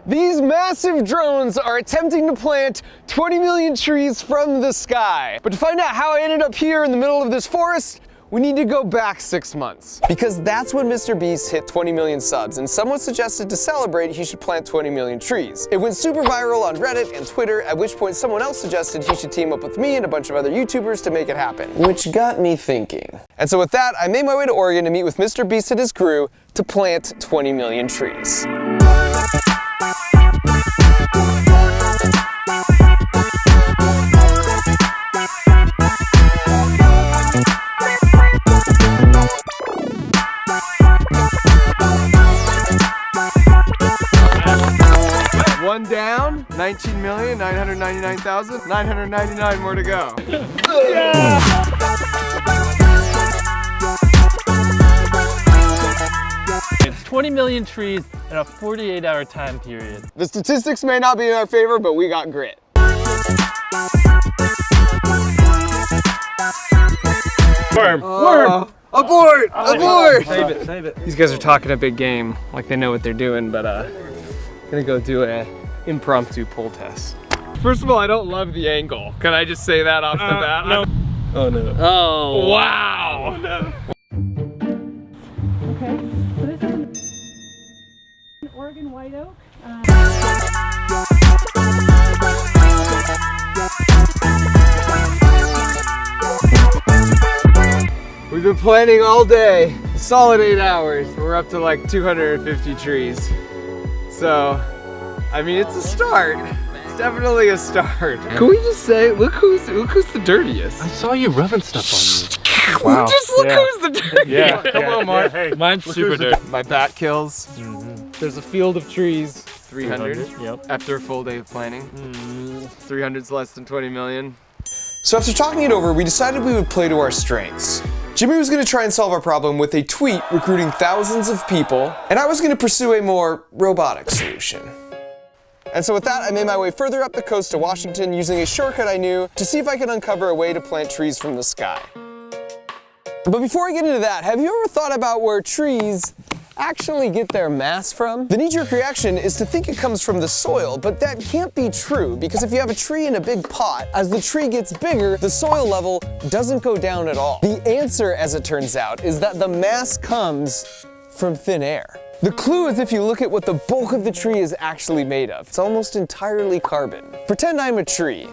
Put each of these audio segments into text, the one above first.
These massive drones are attempting to plant 20 million trees from the sky. But to find out how I ended up here in the middle of this forest, we need to go back 6 months. Because that's when Mr. Beast hit 20 million subs, and someone suggested to celebrate he should plant 20 million trees. It went super viral on Reddit and Twitter, at which point someone else suggested he should team up with me and a bunch of other YouTubers to make it happen. Which got me thinking. And so with that, I made my way to Oregon to meet with Mr. Beast and his crew to plant 20 million trees. One down, 19,999,999 more to go. Yeah! It's 20 million trees in a 48-hour time period. The statistics may not be in our favor, but we got grit. Worm! Worm! Abort! Abort! Save it, save it. These guys are talking a big game, like they know what they're doing, but I'm gonna go do an impromptu pull test. First of all, I don't love the angle. Can I just say that off the bat? No. Oh no. Oh. Wow! Oh, no. Okay, so this is an Oregon white oak. We've been planning all day, solid 8 hours. We're up to like 250 trees. So, I mean, it's a start. It's definitely a start. Can we just say, look who's the dirtiest? I saw you rubbing stuff on me. Wow. Just look who's the dirtiest. Yeah, come on, Mark. Hey, mine's super dirty. My bat kills. There's a field of trees. 300. Yep. After a full day of planning. 300's less than 20 million. So after talking it over, we decided we would play to our strengths. Jimmy was going to try and solve our problem with a tweet recruiting thousands of people, and I was going to pursue a more robotic solution. And so with that, I made my way further up the coast to Washington using a shortcut I knew to see if I could uncover a way to plant trees from the sky. But before I get into that, have you ever thought about where trees actually get their mass from? The knee-jerk reaction is to think it comes from the soil, but that can't be true because if you have a tree in a big pot, as the tree gets bigger, the soil level doesn't go down at all. The answer, as it turns out, is that the mass comes from thin air. The clue is if you look at what the bulk of the tree is actually made of. It's almost entirely carbon. Pretend I'm a tree.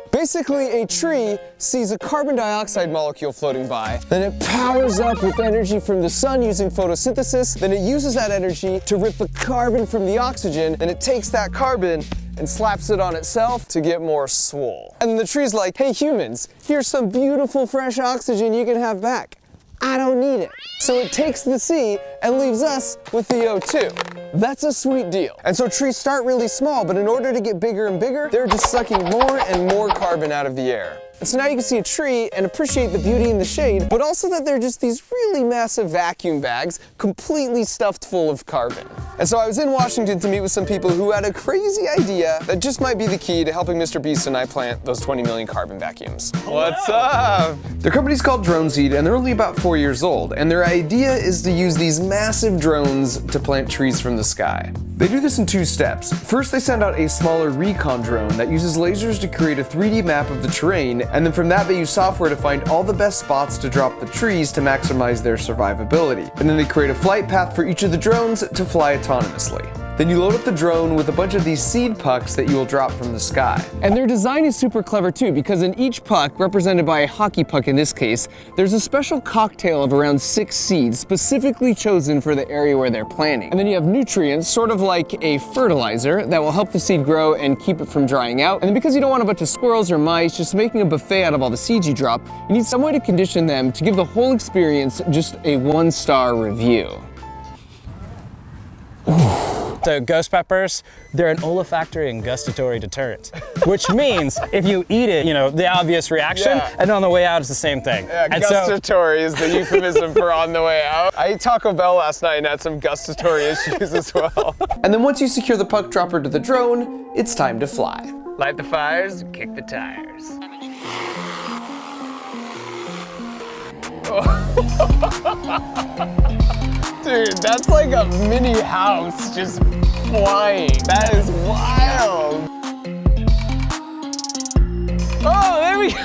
Basically, a tree sees a carbon dioxide molecule floating by, then it powers up with energy from the sun using photosynthesis, then it uses that energy to rip the carbon from the oxygen, then it takes that carbon and slaps it on itself to get more swole. And then the tree's like, hey humans, here's some beautiful fresh oxygen you can have back. I don't need it. So it takes the C and leaves us with the O2. That's a sweet deal. And so trees start really small, but in order to get bigger and bigger, they're just sucking more and more carbon out of the air. And so now you can see a tree and appreciate the beauty in the shade, but also that they're just these really massive vacuum bags completely stuffed full of carbon. And so I was in Washington to meet with some people who had a crazy idea that just might be the key to helping Mr. Beast and I plant those 20 million carbon vacuums. What's up? Their company's called DroneSeed and they're only about 4 years old, and their idea is to use these massive drones to plant trees from the sky. They do this in 2 steps. First, they send out a smaller recon drone that uses lasers to create a 3D map of the terrain, and then from that they use software to find all the best spots to drop the trees to maximize their survivability. And then they create a flight path for each of the drones to fly autonomously. Then you load up the drone with a bunch of these seed pucks that you will drop from the sky. And their design is super clever too, because in each puck, represented by a hockey puck in this case, there's a special cocktail of around 6 seeds specifically chosen for the area where they're planting. And then you have nutrients, sort of like a fertilizer, that will help the seed grow and keep it from drying out. And then because you don't want a bunch of squirrels or mice just making a buffet out of all the seeds you drop, you need some way to condition them to give the whole experience just a 1-star review. So ghost peppers, they're an olfactory and gustatory deterrent, which means if you eat it, you know, the obvious reaction, and on the way out it's the same thing. Yeah, and gustatory is the euphemism for on the way out. I ate Taco Bell last night and had some gustatory issues as well. And then once you secure the puck dropper to the drone, it's time to fly. Light the fires, kick the tires. Dude, that's like a mini house just flying. That is wild. Oh, there we go.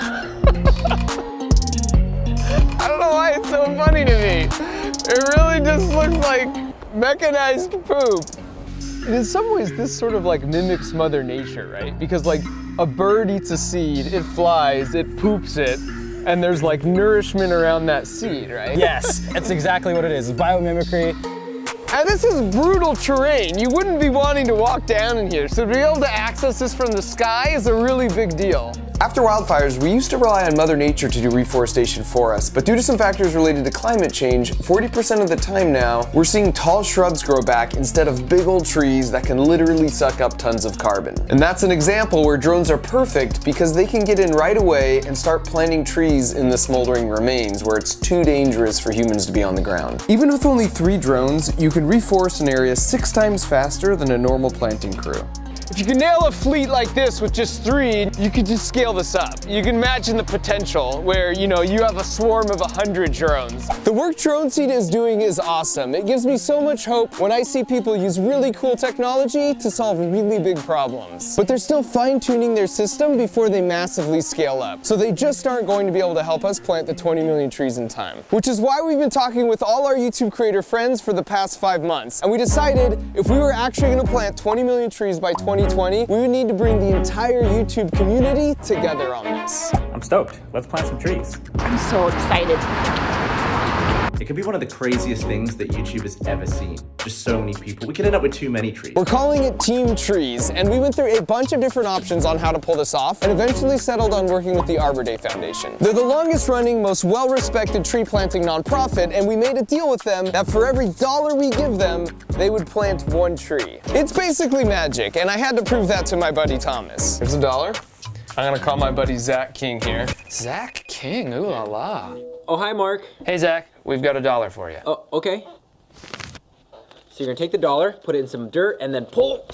I don't know why it's so funny to me. It really just looks like mechanized poop. In some ways, this sort of like mimics Mother Nature, right? Because like a bird eats a seed, it flies, it poops it, and there's like nourishment around that seed, right? Yes, that's exactly what it is. It's biomimicry. And this is brutal terrain. You wouldn't be wanting to walk down in here. So to be able to access this from the sky is a really big deal. After wildfires, we used to rely on Mother Nature to do reforestation for us, but due to some factors related to climate change, 40% of the time now, we're seeing tall shrubs grow back instead of big old trees that can literally suck up tons of carbon. And that's an example where drones are perfect because they can get in right away and start planting trees in the smoldering remains where it's too dangerous for humans to be on the ground. Even with only 3 drones, you can reforest an area 6 times faster than a normal planting crew. If you can nail a fleet like this with just 3, you could just scale this up. You can imagine the potential where, you know, you have a swarm of 100 drones. The work Drone Seed is doing is awesome. It gives me so much hope when I see people use really cool technology to solve really big problems. But they're still fine-tuning their system before they massively scale up. So they just aren't going to be able to help us plant the 20 million trees in time. Which is why we've been talking with all our YouTube creator friends for the past 5 months. And we decided if we were actually gonna plant 20 million trees by 2020, we would need to bring the entire YouTube community together on this. I'm stoked. Let's plant some trees. I'm so excited. It could be one of the craziest things that YouTube has ever seen. Just so many people. We could end up with too many trees. We're calling it Team Trees, and we went through a bunch of different options on how to pull this off, and eventually settled on working with the Arbor Day Foundation. They're the longest running, most well-respected tree planting nonprofit, and we made a deal with them that for every $1 we give them, they would plant 1 tree. It's basically magic, and I had to prove that to my buddy Thomas. Here's $1. I'm gonna call my buddy Zach King here. Zach King, ooh la la. Oh, hi, Mark. Hey Zach, we've got $1 for you. Oh, okay. So you're gonna take the $1, put it in some dirt, and then pull.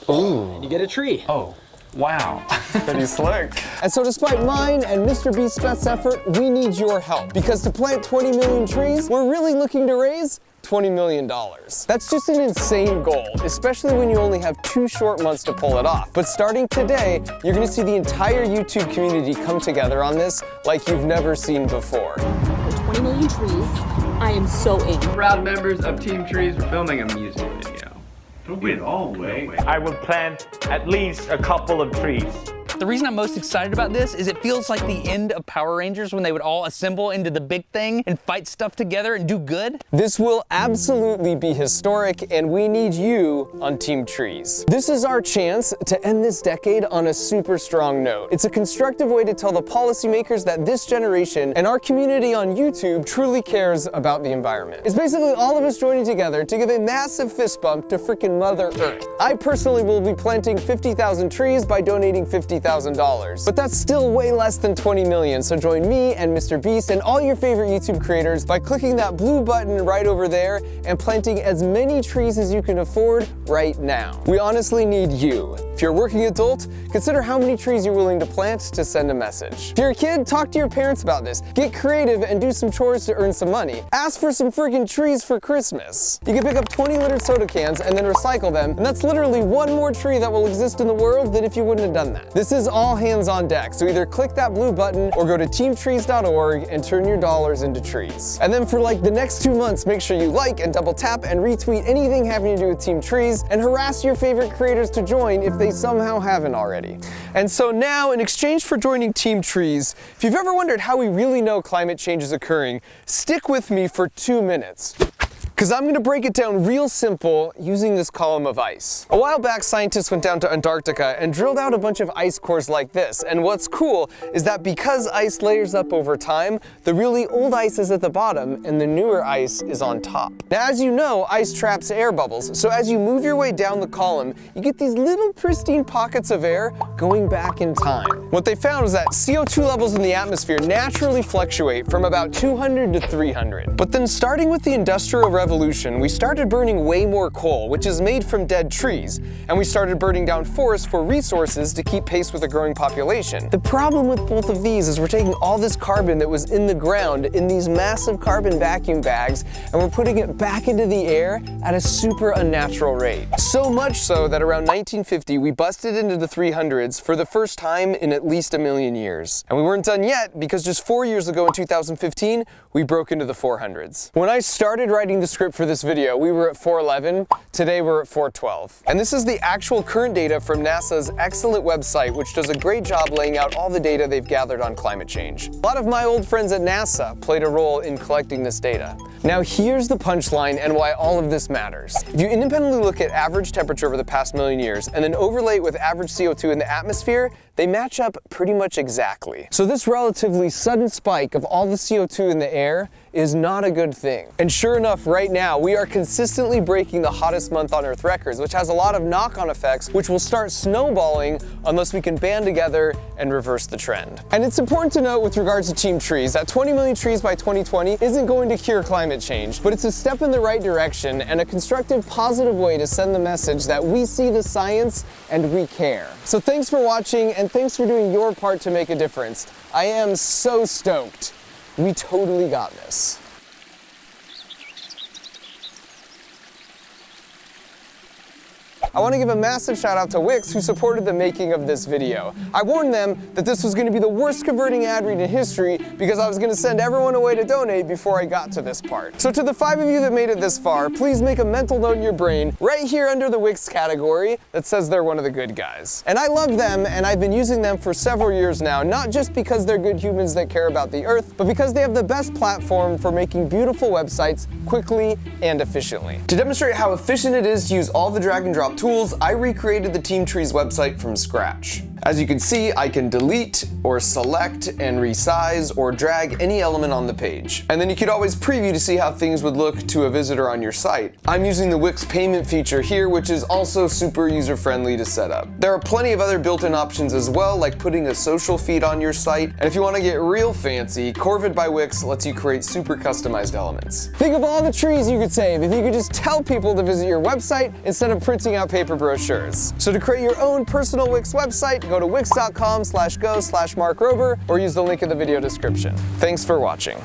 Ooh. And you get a tree. Oh, wow. Pretty slick. And so despite mine and Mr. Beast's best effort, we need your help. Because to plant 20 million trees, we're really looking to raise $20 million. That's just an insane goal, especially when you only have 2 short months to pull it off. But starting today, you're gonna see the entire YouTube community come together on this like you've never seen before. For 20 million trees, I am so in. Proud members of Team Trees, we're filming a music video. Don't get all way. I will plant at least a couple of trees. The reason I'm most excited about this is it feels like the end of Power Rangers when they would all assemble into the big thing and fight stuff together and do good. This will absolutely be historic, and we need you on Team Trees. This is our chance to end this decade on a super strong note. It's a constructive way to tell the policymakers that this generation and our community on YouTube truly cares about the environment. It's basically all of us joining together to give a massive fist bump to frickin' Mother Earth. I personally will be planting 50,000 trees by donating $50,000. But that's still way less than 20 million, so join me and Mr. Beast and all your favorite YouTube creators by clicking that blue button right over there and planting as many trees as you can afford right now. We honestly need you. If you're a working adult, consider how many trees you're willing to plant to send a message. If you're a kid, talk to your parents about this. Get creative and do some chores to earn some money. Ask for some freaking trees for Christmas. You can pick up 20 littered soda cans and then recycle them, and that's literally 1 more tree that will exist in the world than if you wouldn't have done that. This is all hands on deck, so either click that blue button or go to teamtrees.org and turn your dollars into trees. And then for like the next 2 months, make sure you like and double tap and retweet anything having to do with Team Trees and harass your favorite creators to join if they somehow haven't already. And so now, in exchange for joining Team Trees, if you've ever wondered how we really know climate change is occurring, stick with me for 2 minutes. Because I'm gonna break it down real simple using this column of ice. A while back, scientists went down to Antarctica and drilled out a bunch of ice cores like this. And what's cool is that because ice layers up over time, the really old ice is at the bottom and the newer ice is on top. Now, as you know, ice traps air bubbles. So as you move your way down the column, you get these little pristine pockets of air going back in time. What they found was that CO2 levels in the atmosphere naturally fluctuate from about 200 to 300. But then starting with the Industrial Revolution, revolution, we started burning way more coal, which is made from dead trees, and we started burning down forests for resources to keep pace with a growing population. The problem with both of these is we're taking all this carbon that was in the ground in these massive carbon vacuum bags, and we're putting it back into the air at a super unnatural rate. So much so that around 1950, we busted into the 300s for the first time in at least a million years. And we weren't done yet, because just 4 years ago in 2015, we broke into the 400s. When I started writing the script for this video, we were at 411. Today we're at 412. And this is the actual current data from NASA's excellent website, which does a great job laying out all the data they've gathered on climate change. A lot of my old friends at NASA played a role in collecting this data. Now here's the punchline and why all of this matters. If you independently look at average temperature over the past million years and then overlay it with average CO2 in the atmosphere, they match up pretty much exactly. So this relatively sudden spike of all the CO2 in the air is not a good thing. And sure enough, right now, we are consistently breaking the hottest month on Earth records, which has a lot of knock-on effects, which will start snowballing unless we can band together and reverse the trend. And it's important to note with regards to Team Trees that 20 million trees by 2020 isn't going to cure climate change, but it's a step in the right direction and a constructive, positive way to send the message that we see the science and we care. So thanks for watching, and thanks for doing your part to make a difference. I am so stoked. We totally got this. I want to give a massive shout out to Wix, who supported the making of this video. I warned them that this was going to be the worst converting ad read in history because I was going to send everyone away to donate before I got to this part. So to the 5 of you that made it this far, please make a mental note in your brain right here under the Wix category that says they're one of the good guys. And I love them, and I've been using them for several years now, not just because they're good humans that care about the earth, but because they have the best platform for making beautiful websites quickly and efficiently. To demonstrate how efficient it is to use all the drag and drop tools, I recreated the Team Trees website from scratch. As you can see, I can delete or select and resize or drag any element on the page. And then you could always preview to see how things would look to a visitor on your site. I'm using the Wix payment feature here, which is also super user-friendly to set up. There are plenty of other built-in options as well, like putting a social feed on your site. And if you want to get real fancy, Corvid by Wix lets you create super customized elements. Think of all the trees you could save if you could just tell people to visit your website instead of printing out paper brochures. So to create your own personal Wix website, go to wix.com/go/Mark Rober or use the link in the video description. Thanks for watching.